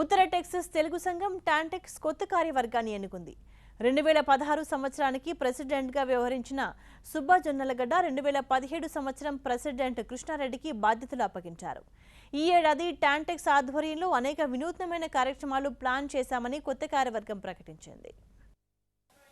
ఉత్తర Texas Telugu సంఘం TANTEX కొత్త కార్యవర్గాన్ని ఎన్నుకుంది. 2016 సంవత్సరానికి ప్రెసిడెంట్గా వ్యవహరించిన సుబ్బా జొన్నలగడ్డ 2017 సంవత్సరం ప్రెసిడెంట్ కృష్ణారెడ్డికి బాధ్యతలు అప్పగించారు. ఈ ఏడాది టాంటెక్స్ ఆధ్వర్యంలో అనేక వినూత్నమైన కార్యక్రమాలు ప్లాన్ చేశామని కొత్త కార్యవర్గం ప్రకటించింది.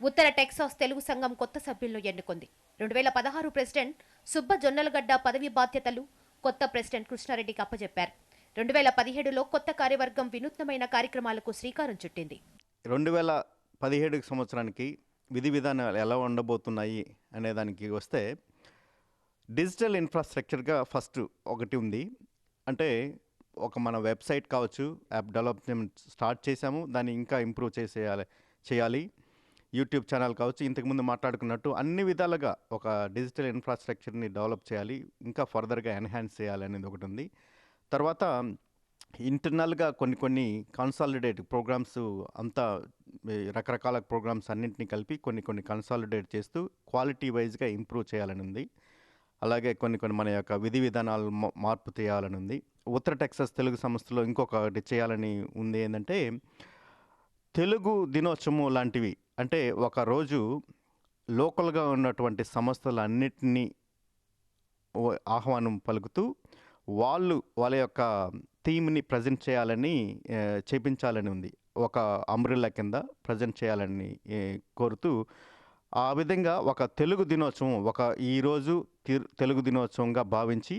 ఉత్తర టెక్సాస్ తెలుగు సంఘం కొత్త సభ్యులను ఎన్నుకుంది. 2016 ప్రెసిడెంట్ సుబ్బ జొన్నలగడ్డ పదవి బాధ్యతలు కొత్త ప్రెసిడెంట్ కృష్ణారెడ్డికి అప్పచెప్పారు. 2017లో కొత్త కార్యవర్గం వినూత్నమైన కార్యక్రమాలకు శ్రీకారం చుట్టింది. 2017 సంవత్సరానికి విధి విధానాలు ఎలా ఉండబోతున్నాయి అనే దానికి వస్తే, డిజిటల్ ఇన్ఫ్రాస్ట్రక్చర్గా ఫస్ట్ ఒకటి ఉంది. అంటే మన వెబ్సైట్ కావచ్చు, యాప్ డెవలప్మెంట్ స్టార్ట్ చేశాము, దాన్ని ఇంకా ఇంప్రూవ్ చేయాలి. యూట్యూబ్ ఛానల్ కావచ్చు, ఇంతకుముందు మాట్లాడుకున్నట్టు అన్ని విధాలుగా ఒక డిజిటల్ ఇన్ఫ్రాస్ట్రక్చర్ని డెవలప్ చేయాలి, ఇంకా ఫర్దర్గా ఎన్హాన్స్ చేయాలి అనేది ఒకటి ఉంది. తర్వాత ఇంటర్నల్గా కొన్ని కన్సాలిడేట్ ప్రోగ్రామ్స్ అంతా రకరకాల ప్రోగ్రామ్స్ అన్నింటినీ కలిపి కొన్ని కన్సాలిడేట్ చేస్తూ క్వాలిటీ వైజ్గా ఇంప్రూవ్ చేయాలని ఉంది. అలాగే కొన్ని మన యొక్క విధి విధానాలు మార్పు చేయాలని ఉంది. ఉత్తర టెక్సాస్ తెలుగు సంస్థలో ఇంకొకటి చేయాలని ఉంది. ఏంటంటే తెలుగు దినోత్సవం లాంటివి, అంటే ఒకరోజు లోకల్గా ఉన్నటువంటి సంస్థలన్నిటినీ ఆహ్వానం పలుకుతూ వాళ్ళ యొక్క థీమ్ని ప్రజెంట్ చేపించాలని ఉంది. ఒక అంబ్రెల్లా కింద ప్రజెంట్ చేయాలని కోరుతూ, ఆ విధంగా ఒక తెలుగు దినోత్సవం, ఈరోజు తెలుగు దినోత్సవంగా భావించి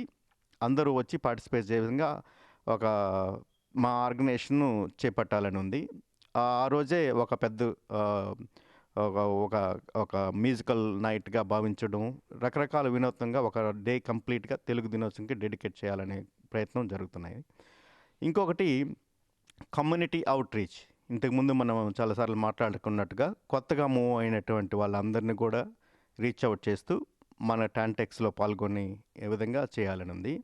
అందరూ వచ్చి పార్టిసిపేట్ చేసే విధంగా మా ఆర్గనైజేషన్ను చేపట్టాలని ఉంది. ఆ రోజే ఒక పెద్ద ఒక మ్యూజికల్ నైట్గా భావించడం, రకరకాల వినూత్నంగా ఒక డే కంప్లీట్గా తెలుగు దినోత్సవంకి డెడికేట్ చేయాలనే ప్రయత్నం జరుగుతున్నాయి. ఇంకొకటి కమ్యూనిటీ అవుట్ రీచ్. ఇంతకుముందు మనం చాలాసార్లు మాట్లాడుకున్నట్టుగా కొత్తగా మూవ్ అయినటువంటి వాళ్ళందరినీ కూడా రీచ్ అవుట్ చేస్తూ మన టాంటెక్స్లో పాల్గొనే విధంగా చేయాలని ఉంది.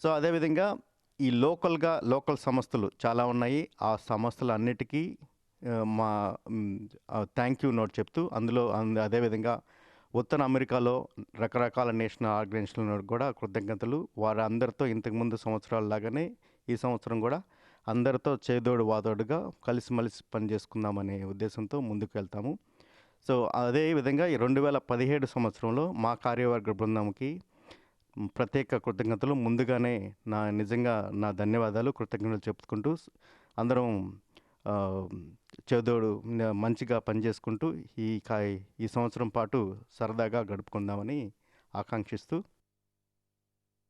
సో అదేవిధంగా ఈ లోకల్ సంస్థలు చాలా ఉన్నాయి. ఆ సంస్థలన్నిటికీ మా థ్యాంక్ యూ నోట్ చెప్తూ, అదేవిధంగా ఉత్తర అమెరికాలో రకరకాల నేషనల్ ఆర్గనైజేషన్లు కూడా కృతజ్ఞతలు. వారందరితో ఇంతకుముందు సంవత్సరాలలాగానే ఈ సంవత్సరం కూడా అందరితో చేదోడు వాదోడుగా కలిసిమెలిసి పనిచేసుకుందామనే ఉద్దేశంతో ముందుకు వెళ్తాము. సో అదేవిధంగా ఈ 2017 సంవత్సరంలో మా కార్యవర్గ బృందంకి ప్రత్యేక కృతజ్ఞతలు. ముందుగానే నిజంగా నా ధన్యవాదాలు, కృతజ్ఞతలు చెప్పుకుంటూ అందరం చేదోడు మంచిగా పనిచేసుకుంటూ ఈ సంవత్సరం పాటు సరదాగా గడుపుకుందామని ఆకాంక్షిస్తూ